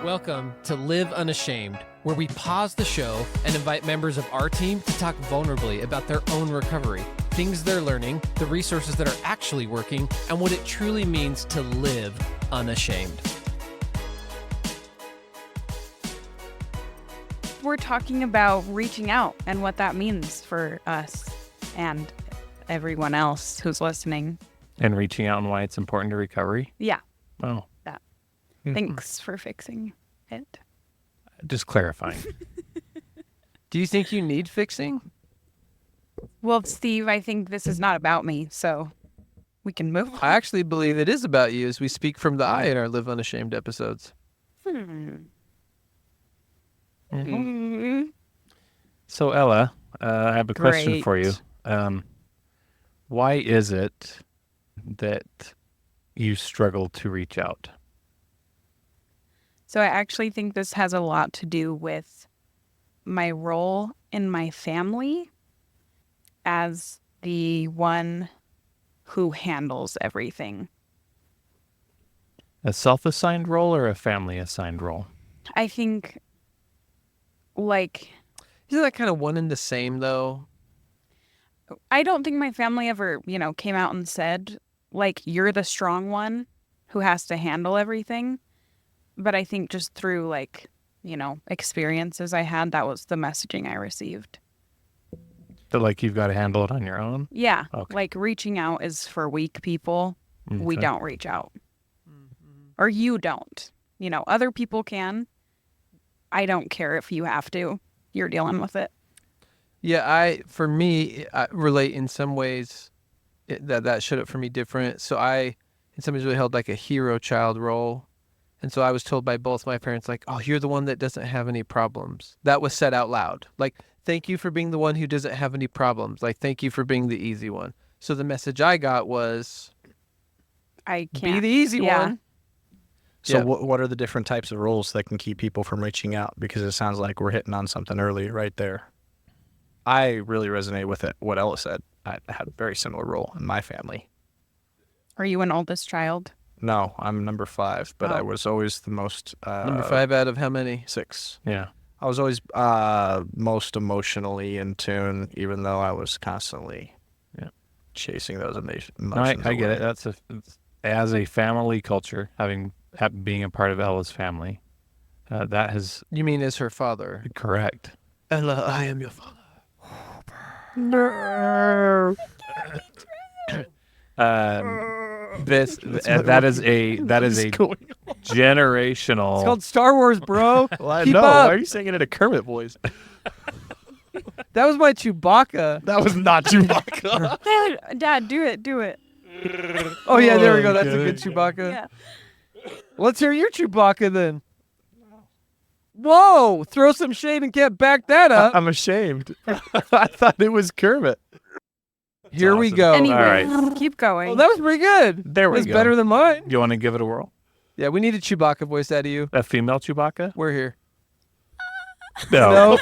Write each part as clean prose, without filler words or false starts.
Welcome to Live Unashamed, where we pause the show and invite members of our team to talk vulnerably about their own recovery, things they're learning, the resources that are actually working, and what it truly means to live unashamed. We're talking about reaching out and what that means for us and everyone else who's listening. And reaching out and why it's important to recovery? Yeah. Oh. That. Thanks for fixing it. Just clarifying. Do you think you need fixing? Well, Steve, I think this is not about me, so we can move on. I actually believe it is about you as we speak from the I in our Live Unashamed episodes. So, Ella, I have a question for you. Why is it that you struggle to reach out? So I actually think this has a lot to do with my role in my family as the one who handles everything. A self-assigned role or a family-assigned role? I think, Isn't that kind of one and the same, though? I don't think my family ever, came out and said, you're the strong one who has to handle everything. But I think just through, experiences I had, that was the messaging I received. That, you've got to handle it on your own? Yeah. Okay. Reaching out is for weak people. Okay. We don't reach out. Or you don't. Other people can. I don't care if you have to. You're dealing with it. Yeah, I relate in some ways that showed up for me different. So I, in some ways, really held a hero child role. And so I was told by both my parents, oh, you're the one that doesn't have any problems. That was said out loud. Thank you for being the one who doesn't have any problems. Thank you for being the easy one. So the message I got was, I can't be the easy one. So Yeah. what are the different types of roles that can keep people from reaching out? Because it sounds like we're hitting on something early right there. I really resonate with it. What Ella said. I had a very similar role in my family. Are you an oldest child? No, I'm number 5, but Oh. I was always the most... Number 5 out of how many? 6. Yeah. I was always most emotionally in tune, even though I was constantly chasing those emotions No, I get away. it. It's as a family culture, being a part of Ella's family, that has... You mean as her father? Correct. Ella, I am your father. No. that is a generational. It's called Star Wars, bro. Well, I Keep know. up. Why are you saying it in a Kermit voice? That was my Chewbacca. That was not Chewbacca. Dad, do it. Oh, yeah, there we go. That's a good Chewbacca. Yeah. Let's hear your Chewbacca then. Whoa! Throw some shade and can't back that up. I'm ashamed. I thought it was Kermit. Here we awesome. go. Anyway, All right. keep going. Well, that was pretty good. There we It was go. better than mine. You want to give it a whirl? Yeah, we need a Chewbacca voice out of you. A female Chewbacca? We're here. No.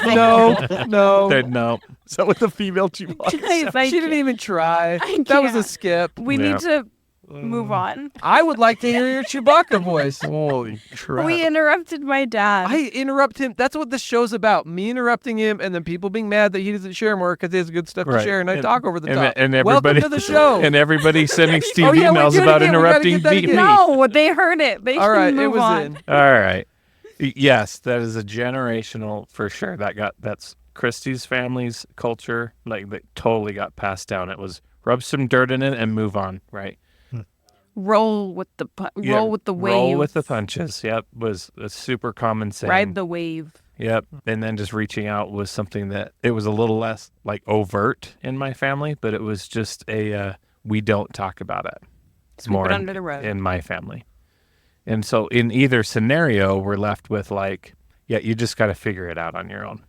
No. No. So with the female Chewbacca. Guys, She didn't even try. I That was a can't. skip. We Yeah. need to move on. I would like to hear your Chewbacca voice. Holy crap. We interrupted my dad. I interrupt him. That's what this show's about. Me interrupting him and then people being mad that he doesn't share more because he has good stuff to Right. share and I talk over the And, top. and Welcome everybody to the show. And everybody sending Steve Oh, yeah, we emails do it about again. We gotta interrupting get that me. again. No, they heard it. They All can right, move it was on. in. All right. Yes, that is a generational for sure. That's Christy's family's culture. That totally got passed down. It was rub some dirt in it and move on. Right. Roll with the Yeah, wave. Roll with the punches. Yep. Was a super common saying. Ride the wave. Yep. And then just reaching out was something that it was a little less overt in my family, but it was just we don't talk about it. It's Sweep it under the rug. in my family. And so in either scenario, we're left with you just got to figure it out on your own.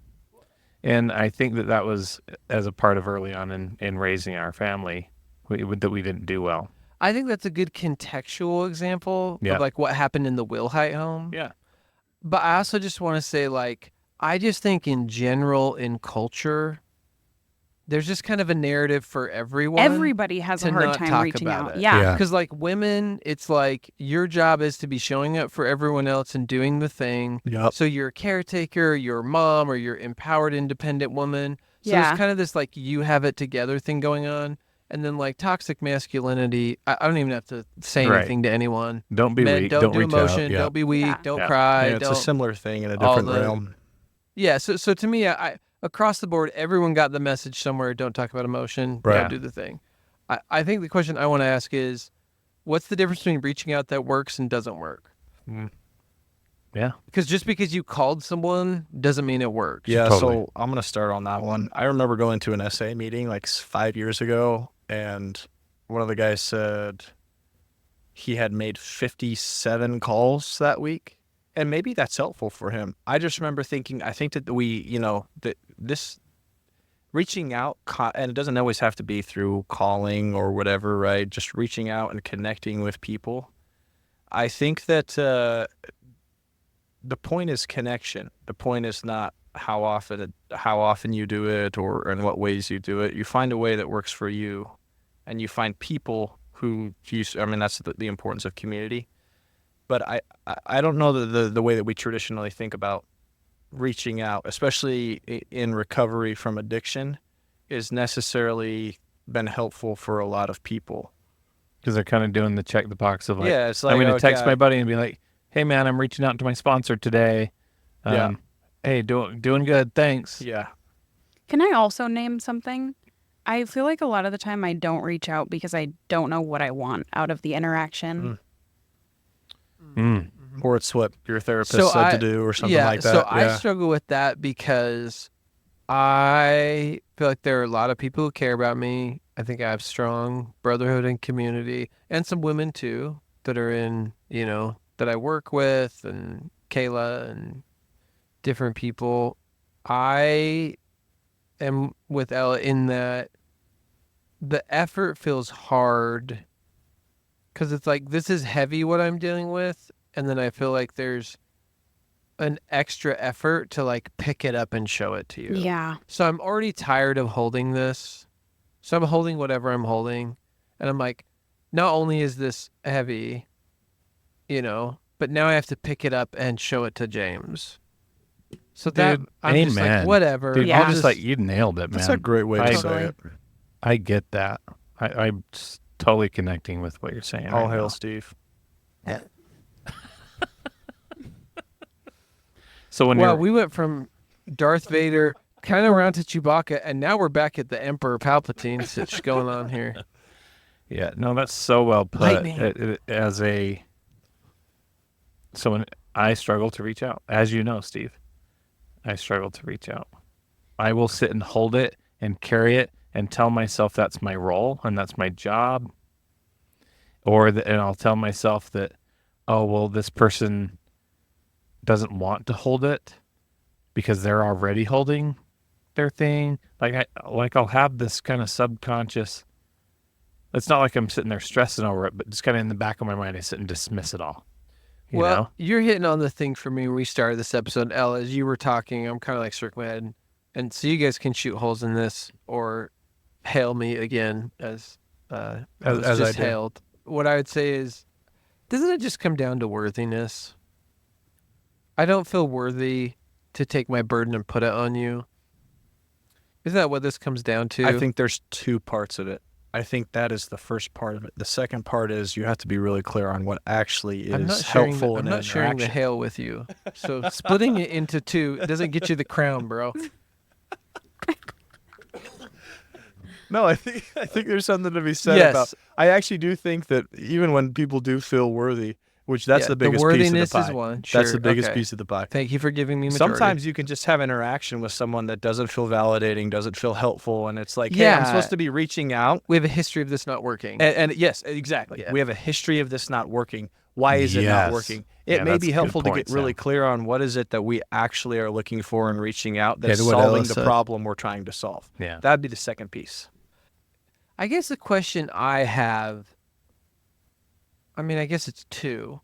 And I think that was as a part of early on in raising our family that we didn't do well. I think that's a good contextual example Yeah. of what happened in the Wilhite home. Yeah. But I also just want to say I just think in general in culture, there's just kind of a narrative for everyone. Everybody has a to hard not time talk reaching about out. it. Yeah. Because like women, it's like your job is to be showing up for everyone else and doing the thing. Yep. So you're a caretaker, you're a mom, or you're empowered, independent woman. So Yeah. there's kind of this like you have it together thing going on. And then like toxic masculinity, I don't even have to say Right. anything to anyone. Don't be Men, weak. don't do reach emotion. out. Yeah. Don't be weak. Yeah. Don't Yeah. cry. Yeah, it's a don't. similar thing in a all different the- realm. Yeah. So to me, I across the board, everyone got the message somewhere. Don't talk about emotion. Right. Don't do the thing. I think the question I want to ask is, what's the difference between reaching out that works and doesn't work? Yeah. Because just because you called someone doesn't mean it works. Yeah, Totally. so I'm going to start on that one. I remember going to an SA meeting like 5 years ago, and one of the guys said he had made 57 calls that week. And maybe that's helpful for him. I just remember thinking, I think that that this reaching out, and it doesn't always have to be through calling or whatever, right? Just reaching out and connecting with people. I think that the point is connection. The point is not how often you do it or in what ways you do it. You find a way that works for you, and you find people who use. I mean, that's the importance of community. But I don't know the way that we traditionally think about reaching out, especially in recovery from addiction, is necessarily been helpful for a lot of people. Because they're kind of doing the check the box of like, Yeah, it's like, I'm going to okay, text my buddy and be like, hey man, I'm reaching out to my sponsor today. Yeah. Hey, doing good. Thanks. Yeah. Can I also name something? I feel like a lot of the time I don't reach out because I don't know what I want out of the interaction. Or it's what your therapist So said to do or something like that. So I Yeah. struggle with that because I feel like there are a lot of people who care about me. I think I have strong brotherhood and community, and some women too that are in, that I work with, and Kayla and different people. I am with Ella in that the effort feels hard because it's like, this is heavy what I'm dealing with. And then I feel like there's an extra effort to like pick it up and show it to you. Yeah. So I'm already tired of holding this. So I'm holding whatever I'm holding. And I'm like, not only is this heavy, but now I have to pick it up and show it to James. So that Dude, I'm just like, amen. whatever. Dude, Yeah. I'm just like, you nailed it, man. That's a great way to Totally. say it. I get that. I'm just totally connecting with what you're saying. All right hail now. Steve. So when Wow, you're we went from Darth Vader kind of around to Chewbacca, and now we're back at the Emperor Palpatine stitch going on here. Yeah, no, that's so well put. Lightning. So when I struggle to reach out, as you know, Steve, I struggle to reach out. I will sit and hold it and carry it and tell myself that's my role and that's my job. And I'll tell myself that, oh, well, this person doesn't want to hold it because they're already holding their thing. I'll have this kind of subconscious. It's not like I'm sitting there stressing over it, but just kind of in the back of my mind, I sit and dismiss it all. You know? You're hitting on the thing for me when we started this episode. Elle, as you were talking, I'm kind of like circling my head. And so you guys can shoot holes in this or hail me again as I was As I just did. hailed. What I would say is, doesn't it just come down to worthiness? I don't feel worthy to take my burden and put it on you. Isn't that what this comes down to? I think there's two parts of it. I think that is the first part of it. The second part is you have to be really clear on what actually I'm not is sharing helpful I'm in not an sharing the interaction. hail with you. So splitting it into two doesn't get you the crown, bro. No, I think there's something to be said Yes. about. I actually do think that even when people do feel worthy, which that's Yeah, the biggest piece worthiness of the pie. is one. That's Sure, the biggest okay. piece of the pie. Thank you for giving me majority. Sometimes you can just have interaction with someone that doesn't feel validating, doesn't feel helpful, and it's like, hey, I'm Yeah. supposed to be reaching out. we have a history of this not working. And yes, exactly. Yeah. We have a history of this not working. Why is it not Yes. working? Yeah, It may that's be a good helpful to point, get really Sam. clear on what is it that we actually are looking for in reaching out Yeah, that's to what solving Ella the said. problem we're trying to solve. Yeah. That'd be the second piece. I guess the question I have, I guess it's two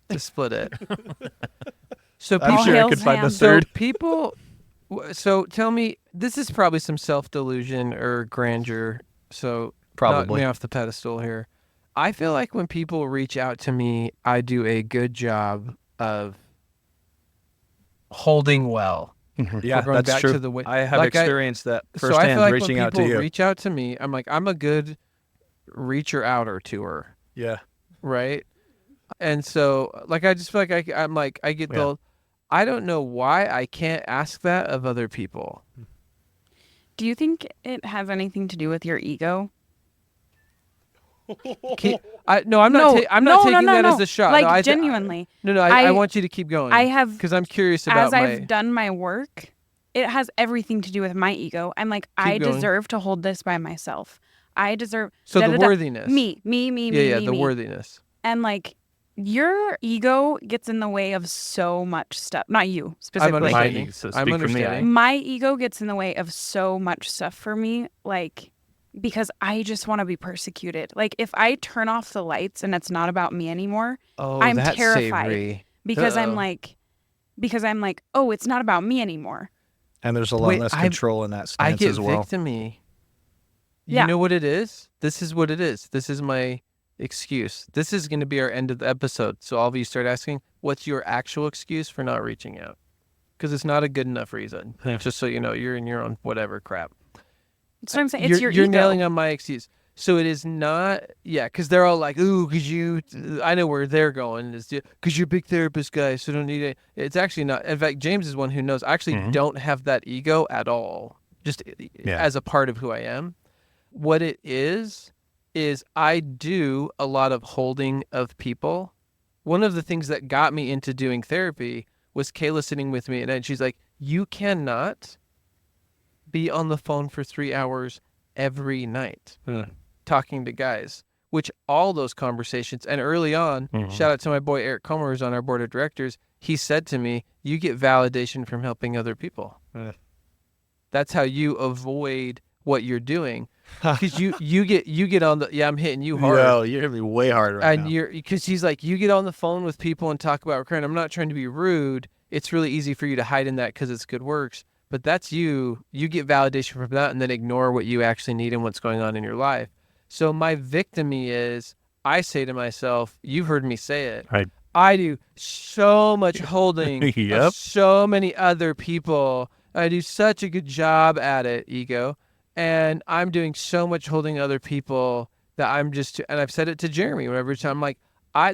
to split it. So I'm All sure I hails could find the Ham. So third. people, So tell me, this is probably some self-delusion or grandeur. So knock Probably. me off the pedestal here. I feel like when people reach out to me, I do a good job of holding well. Yeah, We're going that's back true. to the way I have like experienced that So I feel firsthand like when reaching out to people you. reach out to me, I'm like, I'm a good reacher outer to her, Yeah. right? And so like I just feel like I'm like I get Yeah. I don't know why I can't ask that of other people. Do you think it has anything to do with your ego? No, I'm not. No, I'm not no, taking that no. as a shot. Like, No, genuinely. I I want you to keep going. I have, because I'm curious as about I've done my work, it has everything to do with my ego. I'm like, I going. deserve to hold this by myself. I deserve. So da, the da, da. worthiness. Me, Yeah, the me. worthiness. And like, your ego gets in the way of so much stuff. Not you specifically. understanding. So I'm speak from the understanding. eye. My ego gets in the way of so much stuff for me, like, because I just want to be persecuted. Like, if I turn off the lights and it's not about me anymore, Oh, I'm that's terrified. savory. Because I'm Uh-oh. like, oh, it's not about me anymore. And there's a lot Wait, less control in that I stance get as well. victim-y. Yeah. You know what it is? This is what it is. This is my excuse. This is going to be our end of the episode. So all of you start asking, what's your actual excuse for not reaching out? Because it's not a good enough reason. Yeah. Just so you know, you're in your own whatever crap. That's what I'm saying. It's your You're ego. nailing on my excuse. So it is not, yeah, because they're all like, ooh, because you, I know where they're going, is because you're a big therapist guy, so don't need it. It's actually not. In fact, James is one who knows. I actually don't have that ego at all, just as a part of who I am. What it is I do a lot of holding of people. One of the things that got me into doing therapy was Kayla sitting with me, and then she's like, you cannot be on the phone for 3 hours every night talking to guys, which all those conversations, and early on, shout out to my boy Eric Comer, who's on our board of directors, he said to me, you get validation from helping other people. That's how you avoid what you're doing. Because you get on the, I'm hitting you hard. Yo, you're hitting me way hard right now. Because he's like, you get on the phone with people and talk about recurring. I'm not trying to be rude. It's really easy for you to hide in that because it's good works. But that's you. You get validation from that and then ignore what you actually need and what's going on in your life. So my victim-y is, I say to myself, you've heard me say it. I do so much holding of so many other people. I do such a good job at it, ego. And I'm doing so much holding other people that I'm just, and I've said it to Jeremy whenever I'm like,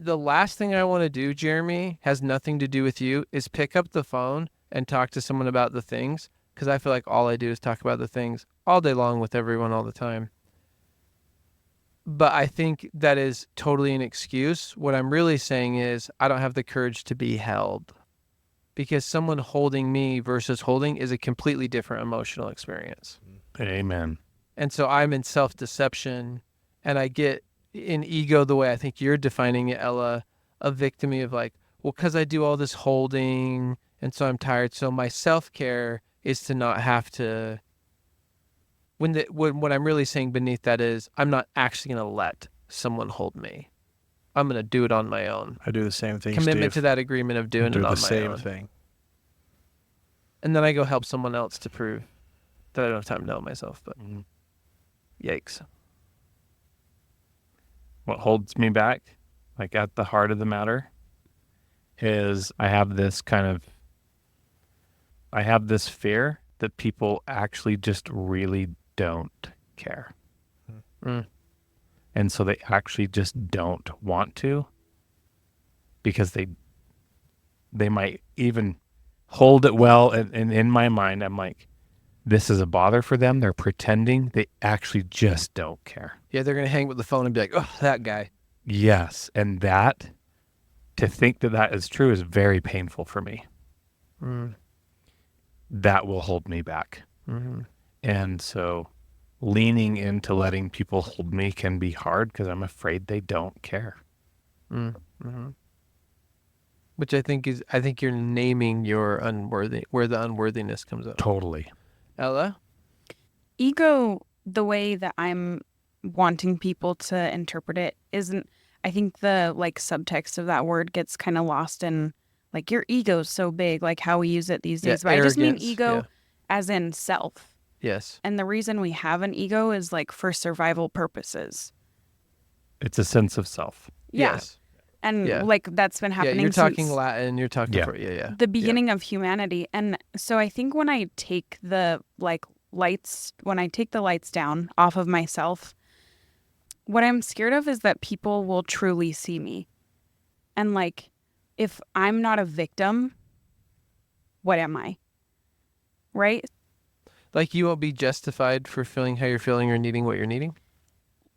the last thing I want to do, Jeremy, has nothing to do with you, is pick up the phone and talk to someone about the things. Because I feel like all I do is talk about the things all day long with everyone all the time. But I think that is totally an excuse. What I'm really saying is I don't have the courage to be held. Because someone holding me versus holding is a completely different emotional experience. Amen. And so I'm in self-deception, and I get in ego the way I think you're defining it, Ella, a victim of like, well, because I do all this holding, and so I'm tired. So my self-care is to not have to, when what I'm really saying beneath that is, I'm not actually going to let someone hold me. I'm going to do it on my own. I do the same thing, Commitment Steve. to that agreement of doing it on my own. Do the same thing. And then I go help someone else to prove that I don't have time to know myself, but yikes. What holds me back, like at the heart of the matter, is I have this fear that people actually just really don't care. And so they actually just don't want to, because they might even hold it well. And in my mind, I'm like, this is a bother for them. They're pretending. They actually just don't care. Yeah, they're going to hang with the phone and be like, oh, that guy. Yes. And to think that is true is very painful for me. That will hold me back. And so leaning into letting people hold me can be hard because I'm afraid they don't care. Which I think you're naming your where the unworthiness comes up. Totally. Ella? Ego, the way that I'm wanting people to interpret it, isn't, I think the like subtext of that word gets kind of lost in like, your ego's so big, like how we use it these days. But I just mean ego as in self. Yes. And the reason we have an ego is like for survival purposes. It's a sense of self. Yeah. Yes. And Yeah. like that's been happening Yeah, you're talking since Latin. You're talking Yeah. yeah. the beginning of humanity. And so I think when I take the lights down off of myself, what I'm scared of is that people will truly see me. And like, if I'm not a victim, what am I? Right? Like you won't be justified for feeling how you're feeling or needing what you're needing.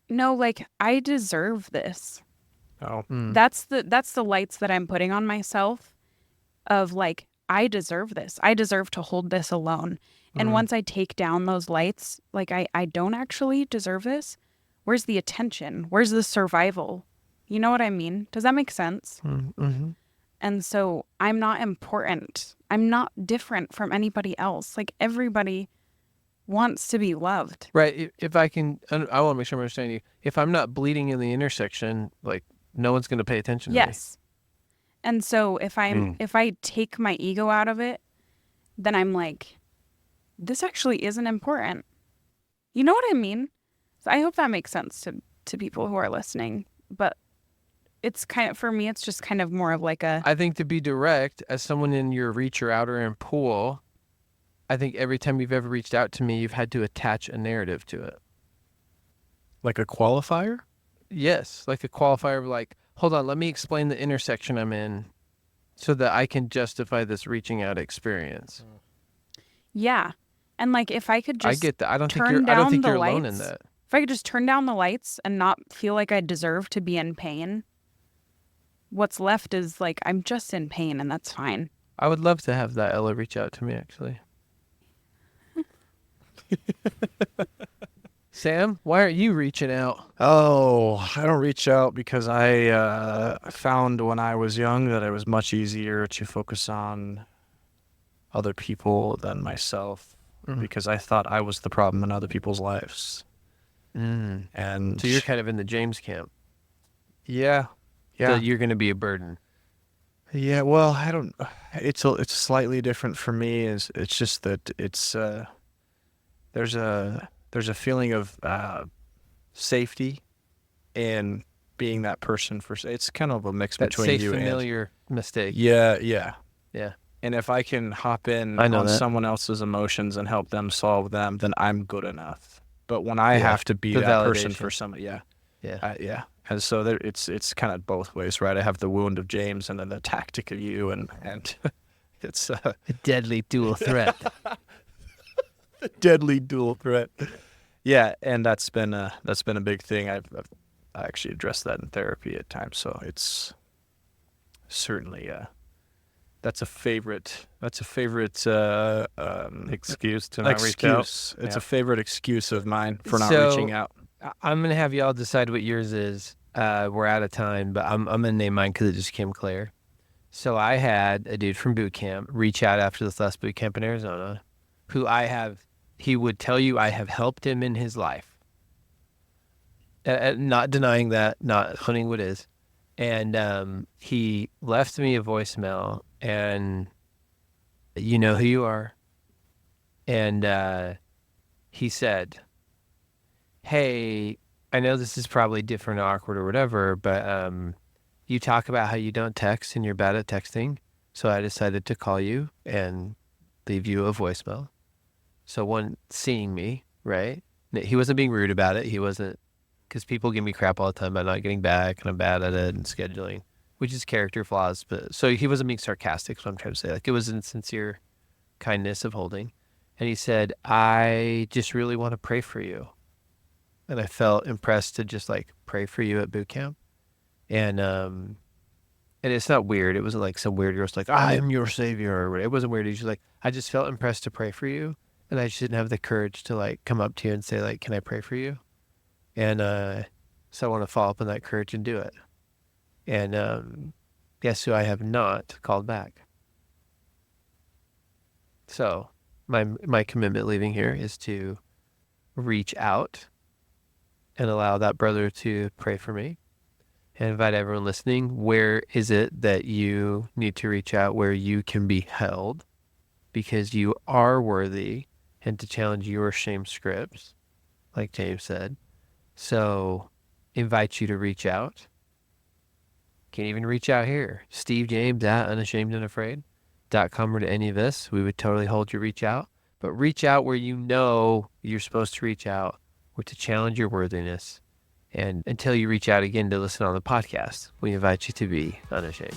No, like I deserve this. Oh, That's the lights that I'm putting on myself of like, I deserve this. I deserve to hold this alone. And once I take down those lights, like I don't actually deserve this. Where's the attention? Where's the survival? You know what I mean? Does that make sense? Mm-hmm. And so I'm not important. I'm not different from anybody else. Like everybody wants to be loved. Right. If I can, I want to make sure I'm understanding you. If I'm not bleeding in the intersection, like no one's going to pay attention to me. Yes. And so if I take my ego out of it, then I'm like, this actually isn't important. You know what I mean? So I hope that makes sense to people who are listening. But it's kind of, for me, it's just kind of more of like a, I think to be direct, as someone in your reach or outer and pool, I think every time you've ever reached out to me, you've had to attach a narrative to it. like a qualifier? Yes, like a qualifier of like, hold on, let me explain the intersection I'm in so that I can justify this reaching out experience. yeah. And like if I could just I get that. I don't think turn you're down the alone in lights. that. If I could just turn down the lights and not feel like I deserve to be in pain, what's left is like I'm just in pain and that's fine. I would love to have that Ella reach out to me, actually. Sam, why aren't you reaching out? Oh, I don't reach out because I found when I was young that it was much easier to focus on other people than myself because I thought I was the problem in other people's lives. And So you're kind of in the James camp. yeah, That you're going to be a burden. yeah. Well, I don't. It's slightly different for me. It's just that it's there's a feeling of safety in being that person for. It's kind of a mix That between safe, you and familiar mistake. yeah. Yeah. And if I can hop in I know on that. someone else's emotions and help them solve them, then I'm good enough. But when I Yeah. have to be The that person validation. for somebody, yeah. Yeah. And so it's kind of both ways, right? I have the wound of James and then the tactic of you, and it's A deadly dual threat. a deadly dual threat. Yeah, and that's been a big thing. I've actually addressed that in therapy at times. So it's certainly that's a favorite Excuse to not reach out. excuse. It's Yeah. a favorite excuse of mine for not So- reaching out. I'm going to have y'all decide what yours is. We're out of time, but I'm going to name mine because it just came clear. So I had a dude from boot camp reach out after this last boot camp in Arizona who he would tell you I have helped him in his life. Not denying that, not hunting what is. And he left me a voicemail, and you know who you are. And he said, hey, I know this is probably different, awkward, or whatever, but you talk about how you don't text and you're bad at texting. So I decided to call you and leave you a voicemail. So one, seeing me, right? He wasn't being rude about it. He wasn't, because people give me crap all the time about not getting back and I'm bad at it and scheduling, which is character flaws. But so he wasn't being sarcastic, is what I'm trying to say. Like it was in sincere kindness of holding. And he said, I just really want to pray for you. And I felt impressed to just like pray for you at boot camp. And it's not weird. It wasn't like some weird girl's like, I am your savior. Or it wasn't weird. He's just like, I just felt impressed to pray for you. And I just didn't have the courage to like come up to you and say like, can I pray for you? And so I want to follow up on that courage and do it. And guess who I have not called back? So my commitment leaving here is to reach out and allow that brother to pray for me and invite everyone listening. Where is it that you need to reach out, where you can be held because you are worthy and to challenge your shame scripts, like James said. So invite you to reach out. Can't even reach out here. Steve James at unashamedandafraid.com or to any of us. We would totally hold your reach out. But reach out where you know you're supposed to reach out or to challenge your worthiness. And until you reach out again to listen on the podcast, we invite you to be unashamed.